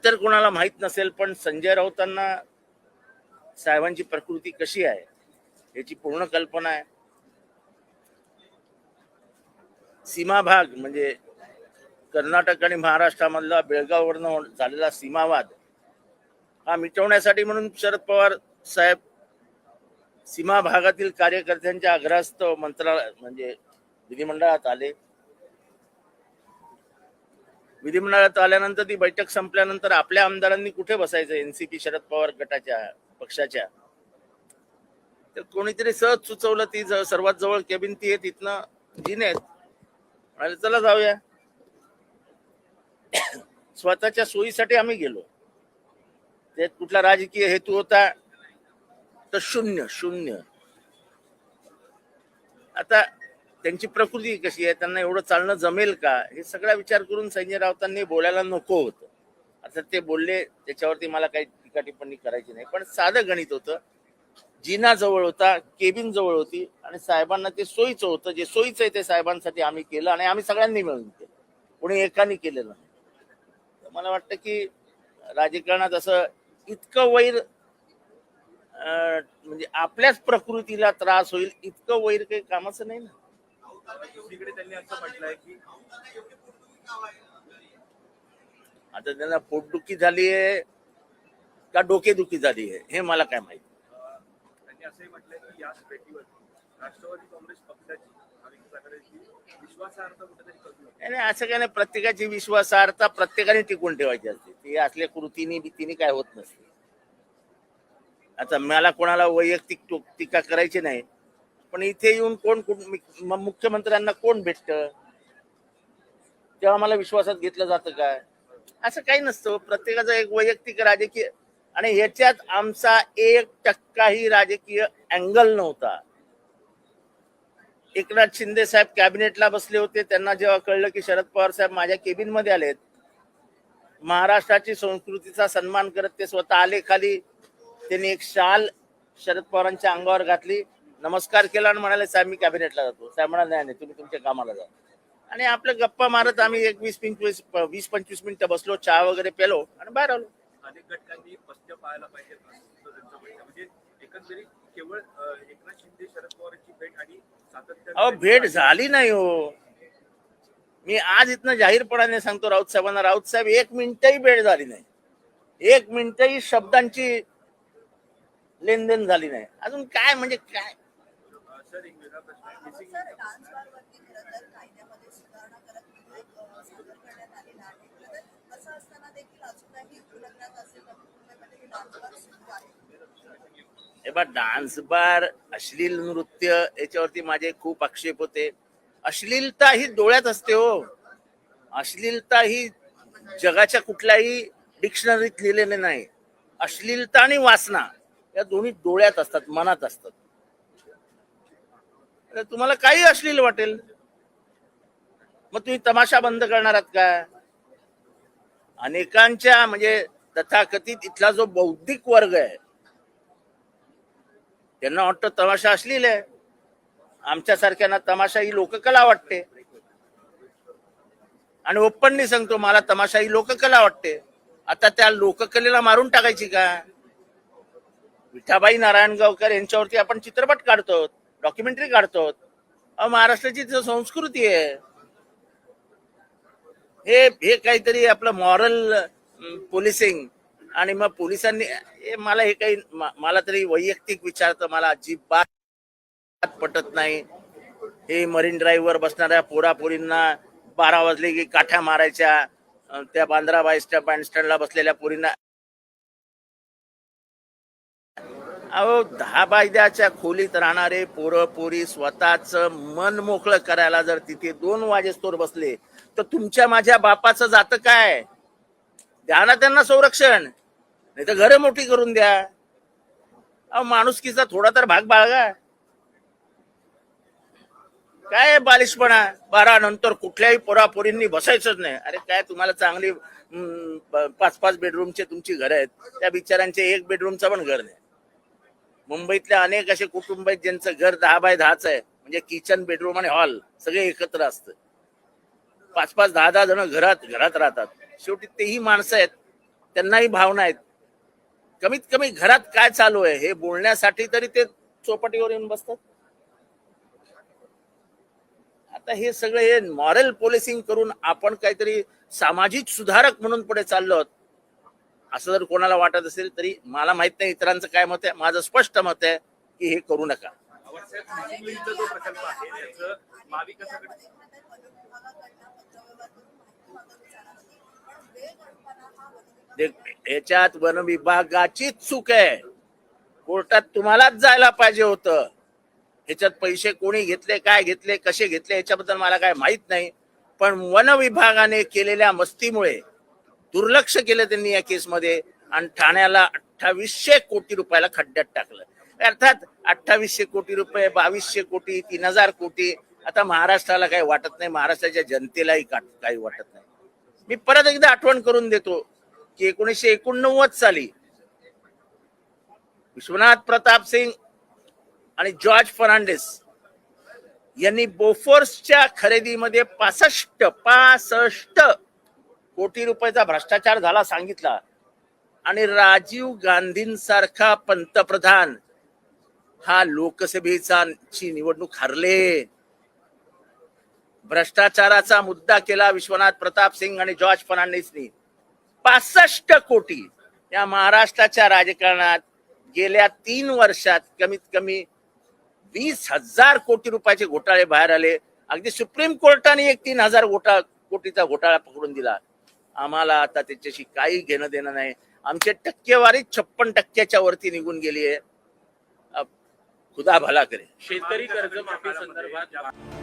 इतर कोणाला माहित नसेल, पण संजय राऊतांना साहेबांची प्रकृती कशी आहे याची पूर्ण कल्पना आहे. सीमा भाग म्हणजे कर्नाटक आणि महाराष्ट्रामधला बेळगाववरनं झालेला सीमावाद हा मिटवण्यासाठी म्हणून शरद पवार साहेब सीमा भागातील कार्यकर्त्यांच्या आग्रहास्तव मंत्रालय म्हणजे विधिमंडळात आले. विधिमंडळात आल्यानंतर ती बैठक संपल्यानंतर आपल्या आमदारांनी कुठे बसायचं, एनसीपी शरद पवार गटाच्या पक्षाच्या, तर कोणीतरी सहज सुचवलं ती सर्वात जवळ केबिन ती आहे, तिथनं जिनेत म्हणाले चला जाऊया. स्वतःच्या सोयीसाठी आम्ही गेलो. त्यात कुठला राजकीय हेतू होता तर शून्य शून्य. आता त्यांची प्रकृती कशी आहे, त्यांना एवढं चालणं जमेल का, हे सगळा विचार करून संजय राऊतांनी बोलायला नको होतं. आता ते बोलले त्याच्यावरती मला काही टीका टिप्पणी करायची नाही, पण साधं गणित होतं. जिना जवळ होता, केबिन जवळ होती आणि साहेबांना ते सोयीचं होतं. जे सोयीचं आहे ते साहेबांसाठी आम्ही केलं आणि आम्ही सगळ्यांनी मिळून केलं, कोणी एकाने केलेलं नाही. मला वाटतं की राजकारणात असं इतकं वैर म्हणजे आपल्याच प्रकृतीला त्रास होईल इतकं वैर काही कामाचं नाही ना. आता त्यांना पोटदुखी झाली आहे का डोकेदुखी झाली आहे हे मला काय माहिती. त्यांनी असंही म्हटलंय की याच भेटीवर राष्ट्रवादी काँग्रेस पक्षाची विश्वासार्हता कुठेतरी कमी होते. नाही असं काय नाही, प्रत्येकाची विश्वासार्हता प्रत्येकाने टिकून ठेवायची असते. ती असल्या कृतीने भीतीने काय होत नसते. आता मला कोणाला वैयक्तिक टीका करायची नाही, पण इथे येऊन कोण मुख्यमंत्र्यांना कोण भेटतं तेव्हा मला विश्वासात घेतलं जातं काय, असं काही नसतं. प्रत्येकाचा एक वैयक्तिक राजकीय, आणि ह्याच्यात आमचा 1% राजकीय अँगल नव्हता. एकनाथ शिंदे साहेब कॅबिनेटला बसले होते, त्यांना जेव्हा कळलं की शरद पवार साहेब माझ्या केबिन मध्ये आलेत, महाराष्ट्राची संस्कृतीचा सन्मान करत ते स्वतः आले खाली. त्यांनी एक शाल शरद पवारांच्या अंगावर घातली, नमस्कार केला आणि म्हणाले साहेब मी कॅबिनेटला जातो. साहेब म्हणाले नाही तुम्ही तुमच्या कामाला जा. आणि आपल्या गप्पा मारत आम्ही 20-25 मिनिटं बसलो, चहा वगैरे पेलो आणि बाहेर आलो. अनेक घटकांनी पश्च पाहायला पाहिजे. म्हणजे एकंदरीत केवळ एकनाथ शिंदे शरद पवारांची भेट आणि सातत्याने भेट झाली नाही हो. मी आज इथनं जाहीरपणाने सांगतो राऊत साहेबांना, राऊत साहेब 1 मिनिटही भेट झाली नाही, 1 मिनिटही शब्दांची लेनदेन झाली नाही. अजून काय म्हणजे काय. सर एक वेगळा प्रश्न डान्स बार, अश्लील नृत्य याच्यावरती माझे खूप आक्षेप होते. अश्लीलता ही डोळ्यात असते हो. अश्लीलता ही जगाच्या कुठल्याही डिक्शनरीत लिहिलेले नाही. अश्लीलता आणि वासना या दोन्ही डोळ्यात असतात, मनात असतात. तुम्हाला काही अश्लील वाटेल मग तुम्ही तमाशा बंद करणार आहात का. अनेकांच्या म्हणजे तथाकथित इथला जो बौद्धिक वर्ग आहे त्यांना वाटतं तमाशा अश्लील आहे. आमच्यासारख्यांना तमाशा ही लोककला वाटते. आणि ओपनली सांगतो मला तमाशा ही लोककला वाटते. आता त्या लोककलेला मारून टाकायची का. विठाबाई नारायणगावकर यांच्यावरती आपण चित्रपट काढतो, डॉक्युमेंटरी काढतो. महाराष्ट्राची संस्कृती आहे. हे काहीतरी आपलं मॉरल पोलिसिंग. आणि मग पोलिसांनी मला हे काही मला तरी वैयक्तिक विचार तर मला अजिबात पटत नाही. हे मरीन ड्राईव्ह वर बसणाऱ्या पोरापोरींना 12 वाजले की काठ्या मारायच्या, त्या बांद्रा बाईस्टॅ बँडस्टँडला बसलेल्या पोरींना. अहो 10 बायद्याच्या खोलीत राहणारे पोरं पोरी स्वतःच मन मोकळं करायला जर तिथे 2 वाजेस्तोवर बसले तर तुमच्या माझ्या बापाचं जातं काय. द्या ना त्यांना संरक्षण, नाही तर घरं मोठी करून द्या. अहो माणुसकीचा थोडा तर भाग बाळगा. काय बालिशपणा, 12 नंतर कुठल्याही पोरापोरींनी बसायचंच नाही. अरे काय तुम्हाला चांगली 5-5 बेडरूमचे तुमची घर आहेत, त्या बिचारांचे 1 बेडरूमचं पण घर नाही. मुंबईतल्या अनेक असे कुटुंब आहेत ज्यांचं घर 10 बाय 10च आहे, म्हणजे किचन बेडरूम आणि हॉल सगळे एकत्र असतं. 5-5, 10-10 जण घरात राहतात. शेवटी तेही माणसं आहेत. त्यांनाही भावना आहेत. कमीत कमी घरात काय चालू आहे हे बोलण्यासाठी तरी ते चौपाटीवर येऊन बसतात. आता हे सगळे हे मॉरल पोलिसिंग करून आपण काहीतरी सामाजिक सुधारक म्हणून पुढे चाललो आहोत असं जर कोणाला वाटत असेल तरी मला माहित नाही इतरांचं काय मत आहे. माझं स्पष्ट मत आहे की हे करू नका. आवश्यक मुलींचा जो प्रकल्प आहे त्याचं महाविकासाकडे याच्यात वन विभागाचीच चूक आहे. कोर्टात तुम्हालाच जायला पाहिजे होतं. ह्याच्यात पैसे कोणी घेतले, काय घेतले, कसे घेतले याच्याबद्दल मला काय माहित नाही. पण वन विभागाने केलेल्या मस्तीमुळे दुर्लक्ष केलं त्यांनी या केसमध्ये आणि ठाण्याला 2800 कोटी रुपयाला खड्ड्यात टाकलं. अर्थात 2800 कोटी रुपये, 2200 कोटी, 3000 कोटी आता महाराष्ट्राला काही वाटत नाही, महाराष्ट्राच्या जनतेलाही काही वाटत नाही. मी परत एकदा आठवण करून देतो की 1989 साली विश्वनाथ प्रताप सिंग आणि जॉर्ज फर्नांडिस यांनी बोफोर्सच्या खरेदीमध्ये 65 कोटी रुपयाचा भ्रष्टाचार झाला सांगितला आणि राजीव गांधींसारखा पंतप्रधान हा लोकसभेचा निवडणूक हरले. भ्रष्टाचाराचा मुद्दा केला विश्वनाथ प्रताप सिंग आणि जॉर्ज फर्नांडिसनी. 65 कोटी या महाराष्ट्राच्या राजकारणात गेल्या 3 वर्षात कमीत कमी 20,000 कोटी रुपयाचे घोटाळे बाहेर आले. अगदी सुप्रीम कोर्टाने एक 3,000 कोटीचा घोटाळा पकडून दिला. आम्हाला आता त्याच्याशी काही घेणं देणं नाही. आमची टक्केवारी 56% वरती निघून गेली आहे. खुदा भला करे. शेतकरी कर्जमाफी संदर्भात